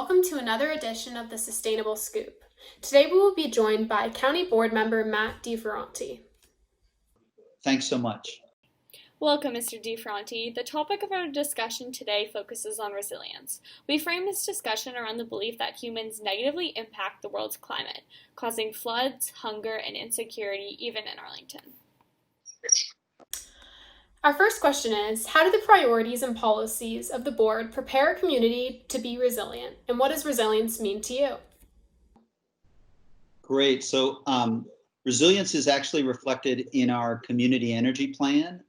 welcome to another edition of the Sustainable Scoop. Today we will be joined by County Board Member Matt Ferranti. Thanks so much. Welcome, Mr. Ferranti. The topic of our discussion today focuses on resilience. We frame this discussion around the belief that humans negatively impact the world's climate, causing floods, hunger, and insecurity even in Arlington. Our first question is, how do the priorities and policies of the board prepare a community to be resilient, and what does resilience mean to you? Great. So resilience is actually reflected in our community energy plan.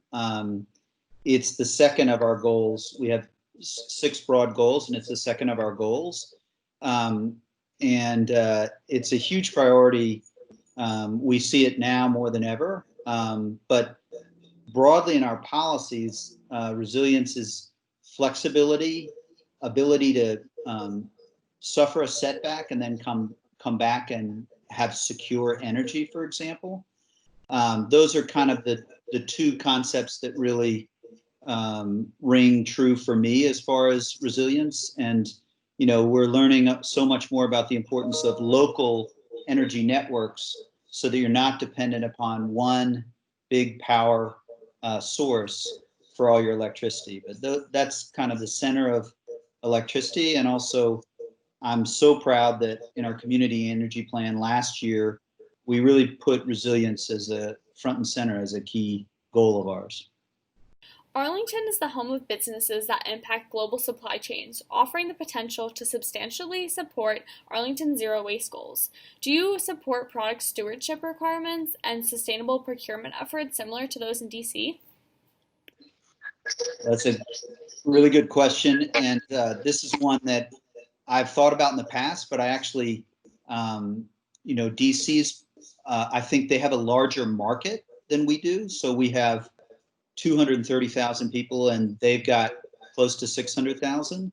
It's the second of our goals. We have 6 broad goals, and it's the second of our goals. It's a huge priority. We see it now more than ever. But broadly in our policies, resilience is flexibility, ability to suffer a setback and then come back and have secure energy, for example. Those are kind of the 2 concepts that really ring true for me as far as resilience. And, you know, we're learning so much more about the importance of local energy networks so that you're not dependent upon one big power source for all your electricity. But that's kind of the center of electricity. And also, I'm so proud that in our community energy plan last year, we really put resilience as a front and center as a key goal of ours. Arlington is the home of businesses that impact global supply chains, offering the potential to substantially support Arlington's zero waste goals. Do you support product stewardship requirements and sustainable procurement efforts similar to those in DC? That's a really good question. And this is one that I've thought about in the past, but I actually, DC's, I think they have a larger market than we do. So we have 230,000 people and they've got close to 600,000.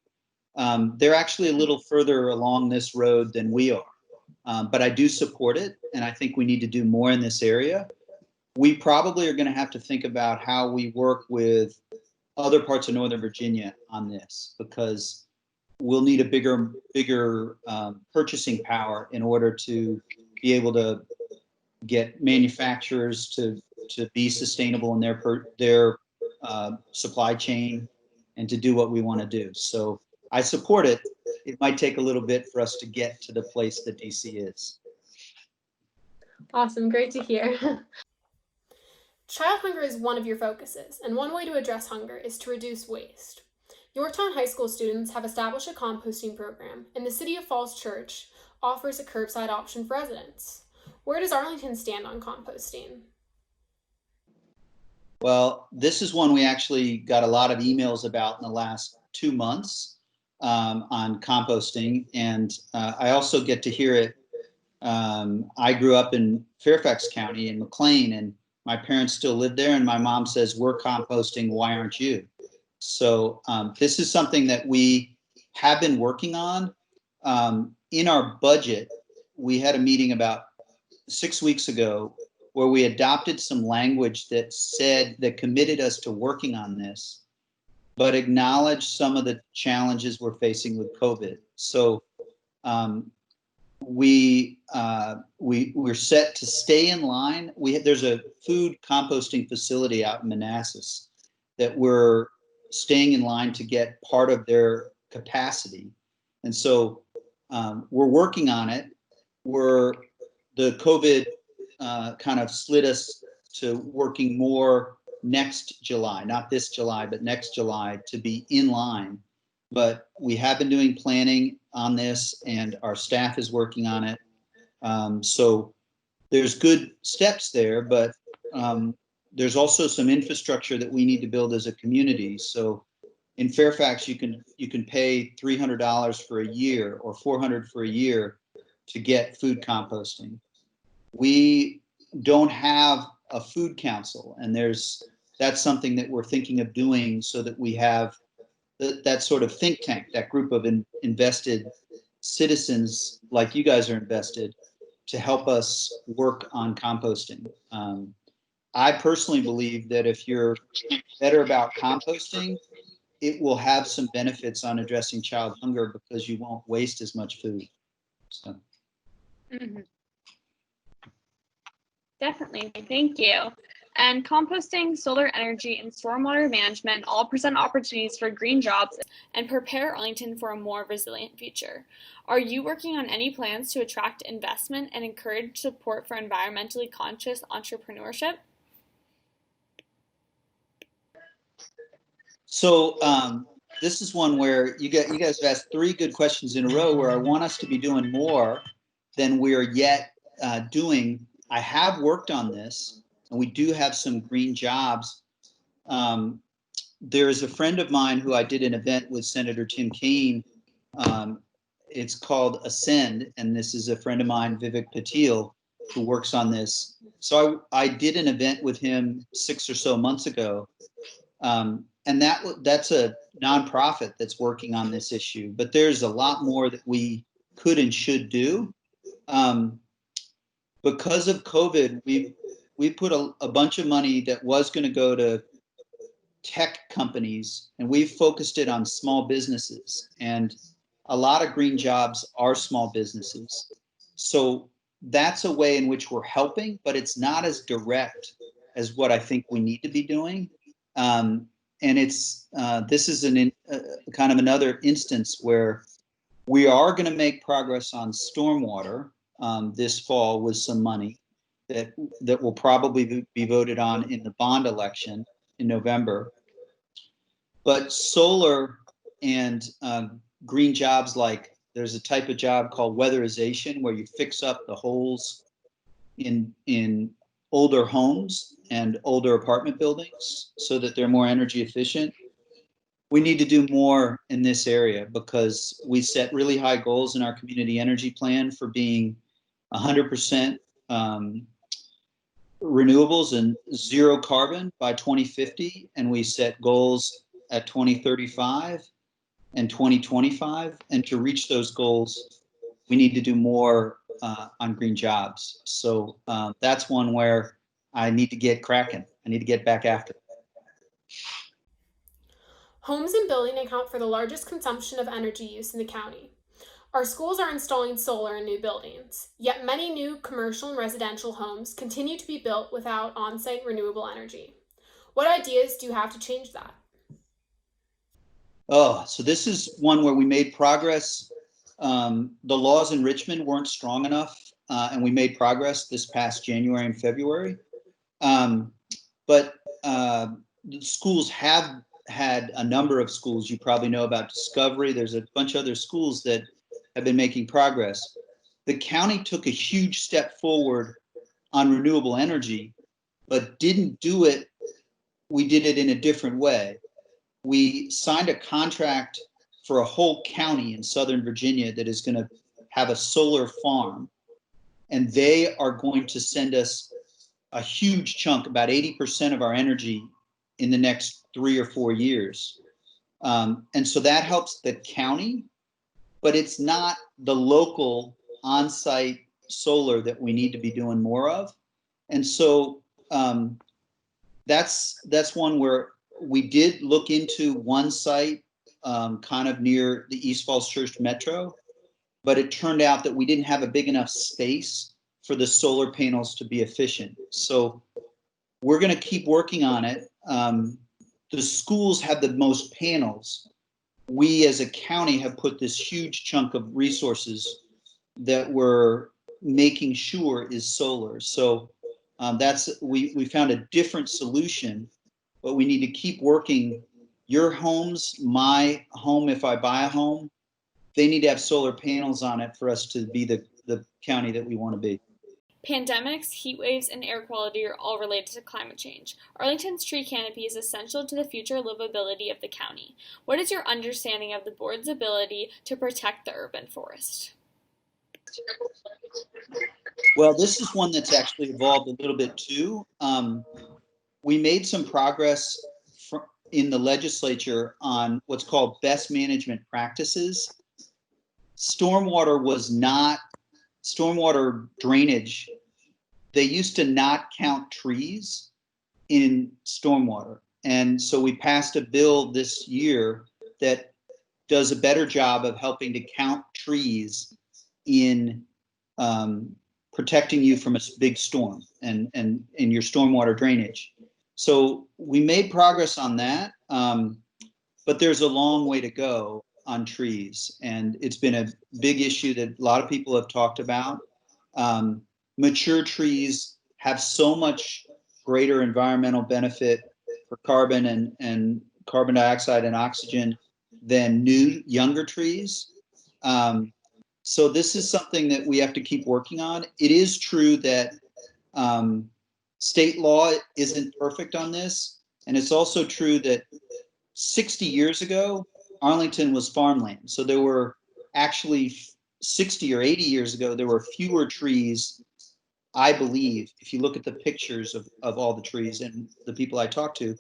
They're actually a little further along this road than we are, but I do support it. And I think we need to do more in this area. We probably are going to have to think about how we work with other parts of Northern Virginia on this, because we'll need a bigger purchasing power in order to be able to get manufacturers to be sustainable in their supply chain and to do what we want to do. So I support it. It might take a little bit for us to get to the place that DC is. Awesome, great to hear. Child hunger is one of your focuses, and one way to address hunger is to reduce waste. Yorktown High School students have established a composting program, and the City of Falls Church offers a curbside option for residents. Where does Arlington stand on composting? Well, this is one we actually got a lot of emails about in the last 2 months on composting, and I also get to hear it. I grew up in Fairfax County in McLean, and my parents still live there, and my mom says, "We're composting, why aren't you?" So this is something that we have been working on. In our budget, we had a meeting about 6 weeks ago where we adopted some language that committed us to working on this, but acknowledged some of the challenges we're facing with COVID. So we're set to stay in line. There's a food composting facility out in Manassas that we're staying in line to get part of their capacity. And so we're working on it. The COVID kind of slid us to working more next July, not this July, but next July, to be in line. But we have been doing planning on this and our staff is working on it. So there's good steps there, but there's also some infrastructure that we need to build as a community. So in Fairfax, you can pay $300 for a year or $400 for a year to get food composting. We don't have a food council, and that's something that we're thinking of doing so that we have that sort of think tank, that group of invested citizens like you guys are invested to help us work on composting. I personally believe that if you're better about composting, it will have some benefits on addressing child hunger because you won't waste as much food. So. Mhm. Definitely, thank you. And composting, solar energy, and stormwater management all present opportunities for green jobs and prepare Arlington for a more resilient future. Are you working on any plans to attract investment and encourage support for environmentally conscious entrepreneurship? So this is one where you guys have asked 3 good questions in a row where I want us to be doing more than we are yet doing. I have worked on this, and we do have some green jobs. There is a friend of mine who I did an event with, Senator Tim Kaine. It's called Ascend, and this is a friend of mine, Vivek Patil, who works on this. So I did an event with him 6 or so months ago. And that's a nonprofit that's working on this issue, but there's a lot more that we could and should do. Because of COVID, we put a bunch of money that was going to go to tech companies, and we've focused it on small businesses, and a lot of green jobs are small businesses. So that's a way in which we're helping, but it's not as direct as what I think we need to be doing. And it's this is kind of another instance where we are going to make progress on stormwater this fall with some money that will probably be voted on in the bond election in November. But solar and green jobs, like there's a type of job called weatherization where you fix up the holes in older homes and older apartment buildings so that they're more energy efficient. We need to do more in this area because we set really high goals in our community energy plan for being 100% renewables and 0 carbon by 2050. And we set goals at 2035 and 2025. And to reach those goals, we need to do more on green jobs. So that's one where I need to get cracking. I need to get back after it. Homes and buildings account for the largest consumption of energy use in the county. Our schools are installing solar in new buildings, yet many new commercial and residential homes continue to be built without on-site renewable energy. What ideas do you have to change that? Oh, so this is one where we made progress. The laws in Richmond weren't strong enough, and we made progress this past January and February. But the schools have had a number of schools. You probably know about Discovery. There's a bunch of other schools that have been making progress. The county took a huge step forward on renewable energy, but didn't do it. We did it in a different way. We signed a contract for a whole county in Southern Virginia that is going to have a solar farm, and they are going to send us a huge chunk, about 80% of our energy in the next 3 or 4 years. And so that helps the county, but it's not the local on-site solar that we need to be doing more of. And so that's one where we did look into one site kind of near the East Falls Church Metro, but it turned out that we didn't have a big enough space for the solar panels to be efficient. So we're going to keep working on it. The schools have the most panels. We as a county have put this huge chunk of resources that we're making sure is solar. So we found a different solution, but we need to keep working. Your homes, my home, if I buy a home, they need to have solar panels on it for us to be the county that we want to be. Pandemics, heat waves, and air quality are all related to climate change. Arlington's tree canopy is essential to the future livability of the county. What is your understanding of the board's ability to protect the urban forest? Well, this is one that's actually evolved a little bit too. We made some progress in the legislature on what's called best management practices. Stormwater drainage. They used to not count trees in stormwater. And so we passed a bill this year that does a better job of helping to count trees in protecting you from a big storm and in your stormwater drainage. So we made progress on that, but there's a long way to go on trees, and it's been a big issue that a lot of people have talked about. Mature trees have so much greater environmental benefit for carbon and carbon dioxide and oxygen than new, younger trees. So this is something that we have to keep working on. It is true that state law isn't perfect on this. And it's also true that 60 years ago, Arlington was farmland. So there were actually 60 or 80 years ago, there were fewer trees, I believe, if you look at the pictures of all the trees and the people I talked to,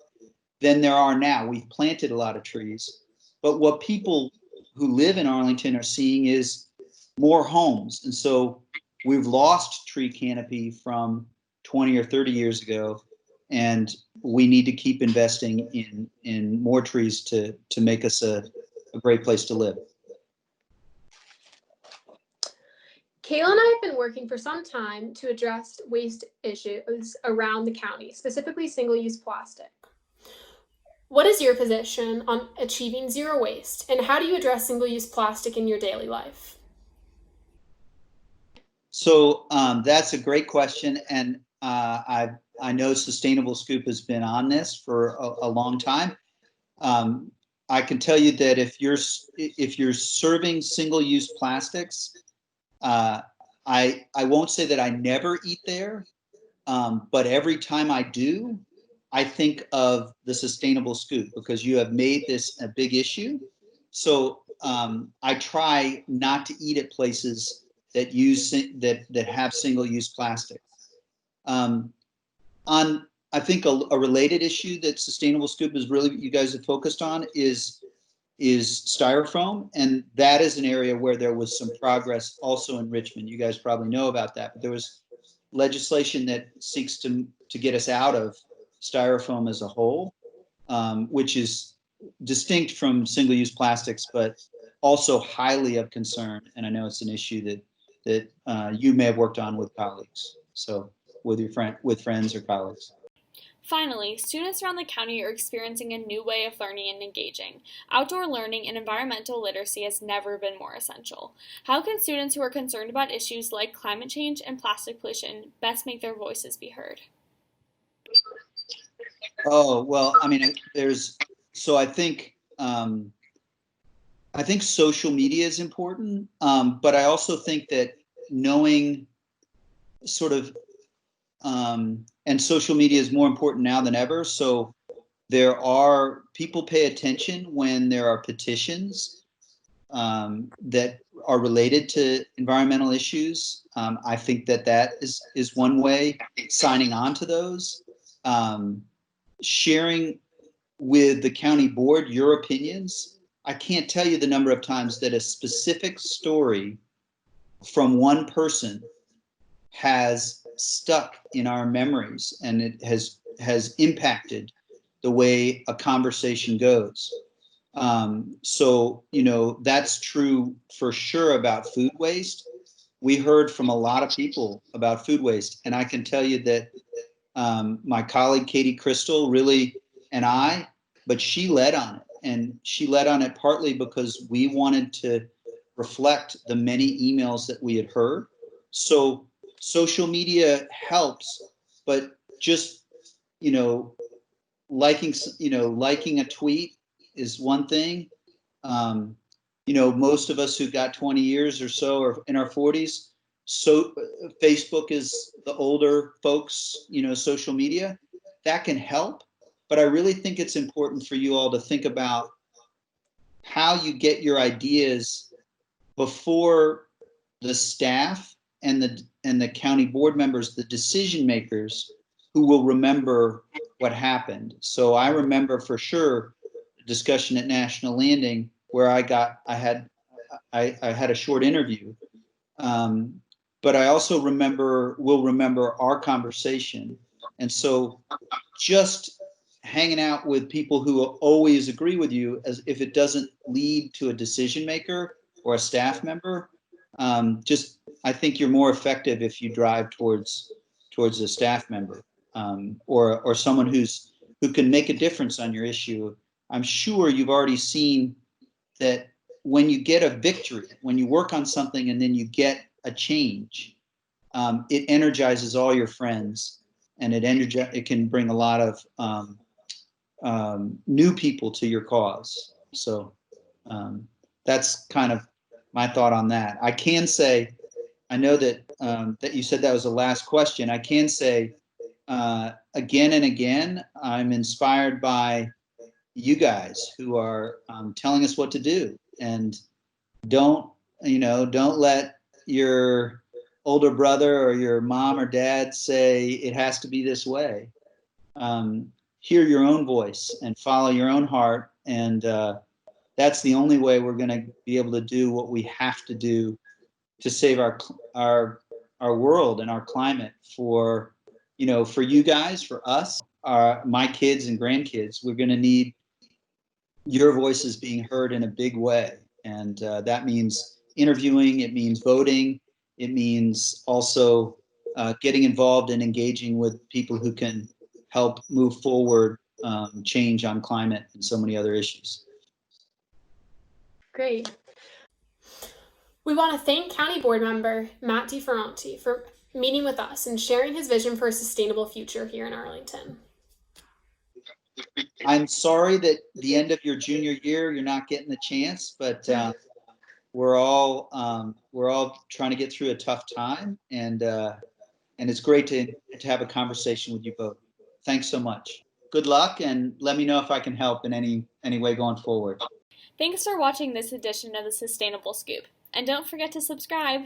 than there are now. We've planted a lot of trees. But what people who live in Arlington are seeing is more homes. And so we've lost tree canopy from 20 or 30 years ago, and we need to keep investing in more trees to make us a great place to live. Kayla and I have been working for some time to address waste issues around the county, specifically single-use plastic. What is your position on achieving zero waste, and how do you address single-use plastic in your daily life? So that's a great question, and I know SustainableScoop has been on this for a long time. I can tell you that if you're serving single-use plastics, I won't say that I never eat there, but every time I do, I think of the SustainableScoop because you have made this a big issue. So I try not to eat at places that use that have single-use plastic. On I think a related issue that SustainableScoop is really you guys have focused on is styrofoam, and that is an area where there was some progress also in Richmond. You guys probably know about that, but there was legislation that seeks to get us out of styrofoam as a whole, which is distinct from single-use plastics, but also highly of concern. And I know it's an issue that you may have worked on with colleagues, so with friends or colleagues. Finally, students around the county are experiencing a new way of learning and engaging. Outdoor learning and environmental literacy has never been more essential. How can students who are concerned about issues like climate change and plastic pollution best make their voices be heard? Oh, well, I mean, I think social media is important, but I also think that knowing sort of and social media is more important now than ever. So people pay attention when there are petitions that are related to environmental issues. I think that is one way. Signing on to those, sharing with the county board your opinions. I can't tell you the number of times that a specific story from one person has stuck in our memories, and it has impacted the way a conversation goes. So, that's true for sure about food waste. We heard from a lot of people about food waste, and I can tell you that my colleague Katie Crystal but she led on it, and she led on it partly because we wanted to reflect the many emails that we had heard. So social media helps, but just, liking a tweet is one thing. Most of us who got 20 years or so are in our 40s. So Facebook is the older folks, social media that can help. But I really think it's important for you all to think about how you get your ideas before the staff and the county board members, the decision makers who will remember what happened. So I remember for sure the discussion at National Landing where I had a short interview. But I also will remember our conversation. And so just hanging out with people who always agree with you, as if it doesn't lead to a decision maker or a staff member. I think you're more effective if you drive towards a staff member, or someone who can make a difference on your issue. I'm sure you've already seen that when you get a victory, when you work on something and then you get a change, it energizes all your friends, and it can bring a lot of new people to your cause. So that's kind of my thought on that. I can say, I know that that you said that was the last question. I can say again and again, I'm inspired by you guys who are telling us what to do, and don't let your older brother or your mom or dad say it has to be this way. Hear your own voice and follow your own heart, and that's the only way we're going to be able to do what we have to do to save our world and our climate for you guys, for us, my kids and grandkids. We're going to need your voices being heard in a big way, and that means interviewing, it means voting, it means also getting involved and engaging with people who can help move forward change on climate and so many other issues. Great. We want to thank County Board Member Matt Ferranti for meeting with us and sharing his vision for a sustainable future here in Arlington. I'm sorry that the end of your junior year you're not getting the chance, but we're all trying to get through a tough time, and it's great to have a conversation with you both. Thanks so much. Good luck, and let me know if I can help in any way going forward. Thanks for watching this edition of the Sustainable Scoop, and don't forget to subscribe.